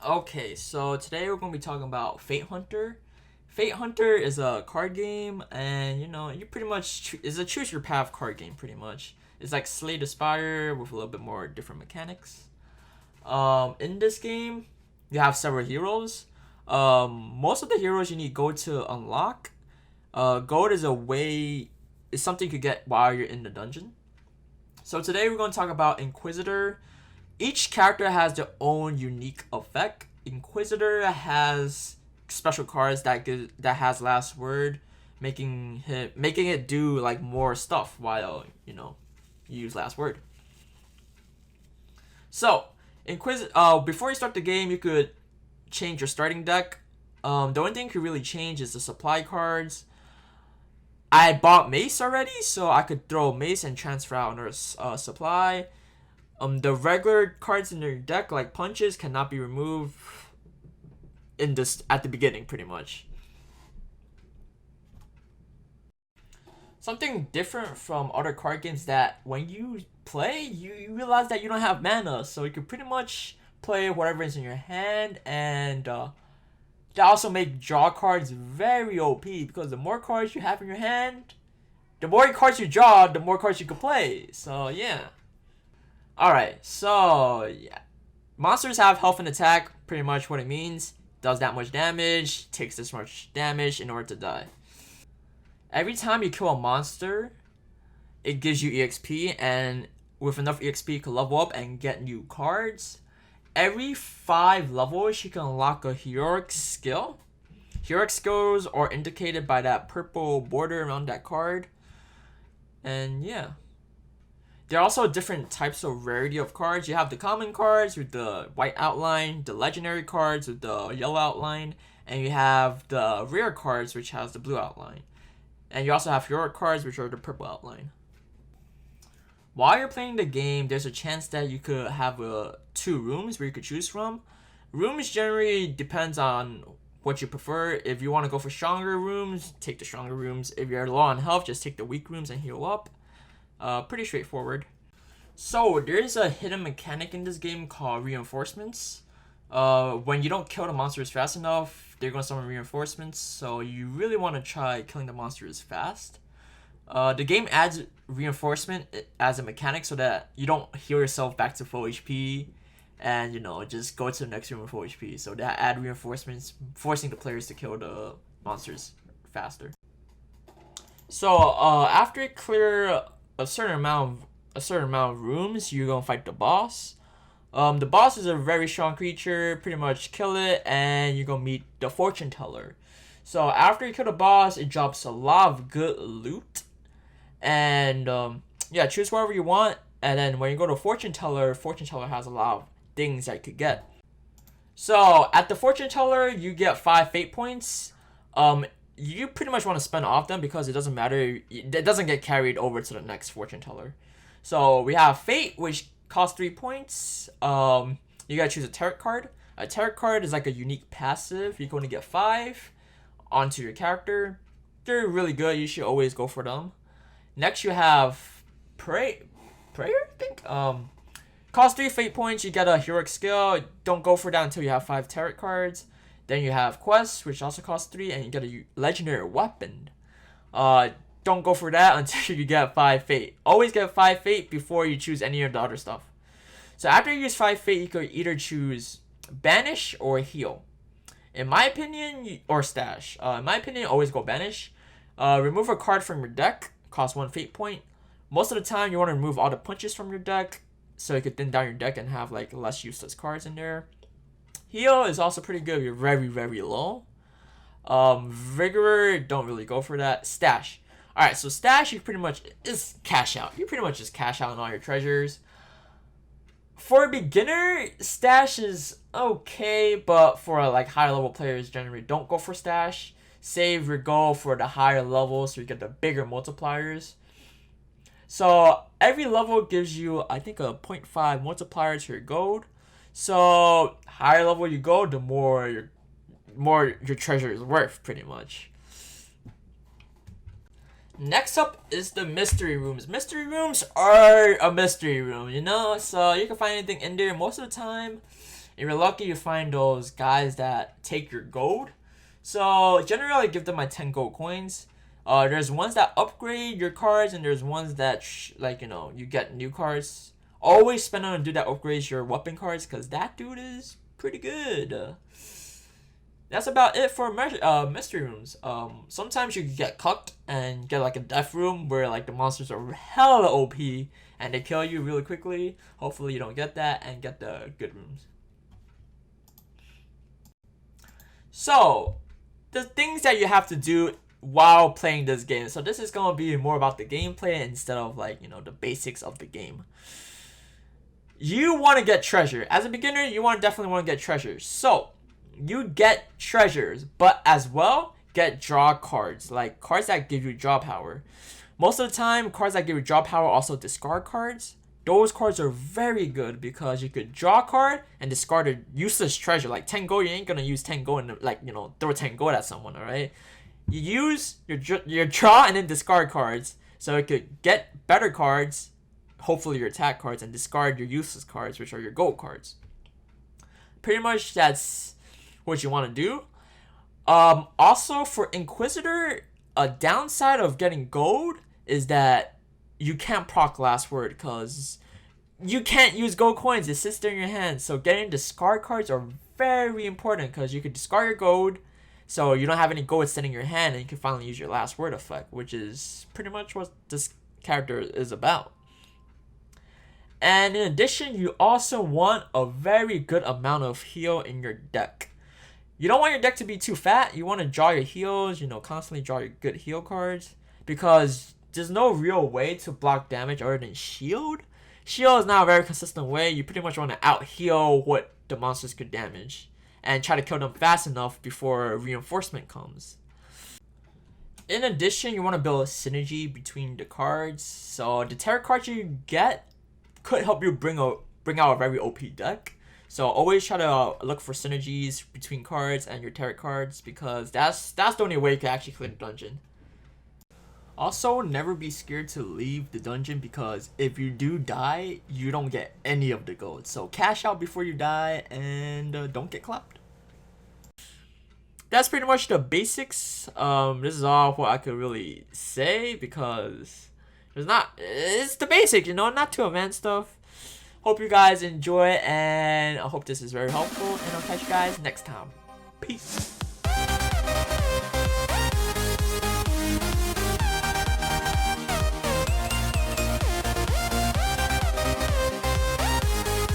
Okay, so today we're going to be talking about Fate Hunter. Fate Hunter is a card game, and you pretty much is a choose your path card game. Pretty much, it's like Slay the Spire with a little bit more different mechanics. In this game, you have several heroes. Most of the heroes you need gold to unlock. Gold is something you could get while you're in the dungeon. So today we're going to talk about Inquisitor. Each character has their own unique effect. Inquisitor has special cards that has last word, making it do like more stuff while you use last word. So before you start the game, you could change your starting deck. The only thing you could really change is the supply cards. I bought Mace already, so I could throw Mace and transfer out another supply. The regular cards in your deck, like punches, cannot be removed at the beginning, pretty much. Something different from other card games that when you play, you realize that you don't have mana, so you can pretty much play whatever is in your hand, and that also make draw cards very OP because the more cards you have in your hand, the more cards you draw, the more cards you can play. So yeah. Alright, so yeah. Monsters have health and attack, pretty much what it means. Does that much damage, takes this much damage in order to die. Every time you kill a monster, it gives you EXP, and with enough EXP you can level up and get new cards. Every 5 levels you can unlock a heroic skill. Heroic skills are indicated by that purple border around that card. And yeah. There are also different types of rarity of cards. You have the common cards with the white outline, the legendary cards with the yellow outline, and you have the rare cards which has the blue outline. And you also have heroic cards which are the purple outline. While you're playing the game, there's a chance that you could have 2 rooms where you could choose from. Rooms generally depends on what you prefer. If you want to go for stronger rooms, take the stronger rooms. If you're low on health, just take the weak rooms and heal up. Pretty straightforward. So there's a hidden mechanic in this game called reinforcements. When you don't kill the monsters fast enough, they're going to summon reinforcements, so you really want to try killing the monsters fast. The game adds reinforcement as a mechanic so that you don't heal yourself back to full HP and just go to the next room with full HP. So that add reinforcements, forcing the players to kill the monsters faster. So after you clear a certain amount of rooms, you're gonna fight the boss. The boss is a very strong creature. Pretty much kill it, and you're gonna meet the fortune teller. So after you kill the boss, it drops a lot of good loot, and yeah, choose whatever you want. And then when you go to fortune teller has a lot of things that you could get. So at the fortune teller, you get 5 fate points. You pretty much want to spend off them because it doesn't matter. It doesn't get carried over to the next fortune teller. So we have Fate, which costs 3 points. You gotta choose a tarot card. A tarot card is like a unique passive. You're going to get 5 onto your character. They're really good. You should always go for them. Next, you have Prayer, I think. Cost 3 fate points. You get a heroic skill. Don't go for that until you have 5 tarot cards. Then you have Quest, which also costs 3, and you get a legendary weapon. Don't go for that until you get 5 fate. Always get 5 fate before you choose any of the other stuff. So after you use 5 fate, you could either choose banish or heal. In my opinion, or stash. In my opinion, always go banish. Remove a card from your deck. Costs 1 fate point. Most of the time, you want to remove all the punches from your deck, so you could thin down your deck and have like less useless cards in there. Heal is also pretty good if you're very, very low. Vigor, don't really go for that. Stash. Alright, so stash, you pretty much is cash out. You pretty much just cash out on all your treasures. For a beginner, stash is okay, but for like higher level players, generally don't go for stash. Save your gold for the higher level so you get the bigger multipliers. So every level gives you, I think, a 0.5 multiplier to your gold. So higher level you go, the more your treasure is worth, pretty much. Next up is the mystery rooms. Mystery rooms are a mystery room, so you can find anything in there. Most of the time, If you're lucky, you find those guys that take your gold. So generally, I give them my 10 gold coins. There's ones that upgrade your cards, and there's ones that you get new cards. Always spend on a dude that upgrades your weapon cards, because that dude is pretty good. That's about it for mystery rooms. Sometimes you get cucked and get like a death room where like the monsters are hella OP and they kill you really quickly. Hopefully you don't get that and get the good rooms. So, the things that you have to do while playing this game. So this is gonna be more about the gameplay instead of the basics of the game. You want to get treasure. As a beginner, you definitely want to get treasure. So, you get treasures, but as well, get draw cards. Like, cards that give you draw power. Most of the time, cards that give you draw power also discard cards. Those cards are very good because you could draw a card and discard a useless treasure. Like 10 gold, you ain't gonna use 10 gold and throw 10 gold at someone, alright? You use your draw and then discard cards. So you could get better cards, hopefully your attack cards, and discard your useless cards, which are your gold cards. Pretty much that's what you want to do. Also for Inquisitor, a downside of getting gold is that you can't proc last word because you can't use gold coins. It sits there in your hand. So getting discard cards are very important because you can discard your gold, so you don't have any gold sitting in your hand, and you can finally use your last word effect, which is pretty much what this character is about. And in addition, you also want a very good amount of heal in your deck. You don't want your deck to be too fat. You want to draw your heals, constantly draw your good heal cards, because there's no real way to block damage other than shield. Shield is not a very consistent way. You pretty much want to out heal what the monsters could damage and try to kill them fast enough before reinforcement comes. In addition, you want to build a synergy between the cards. So the tarot cards you get could help you bring out a very OP deck. So always try to look for synergies between cards and your tarot cards, because that's the only way you can actually clear the dungeon. Also, never be scared to leave the dungeon, because if you do die, you don't get any of the gold. So cash out before you die and don't get clapped. That's pretty much the basics. This is all what I could really say, because it's the basics, not too advanced stuff. Hope you guys enjoy, and I hope this is very helpful, and I'll catch you guys next time. Peace.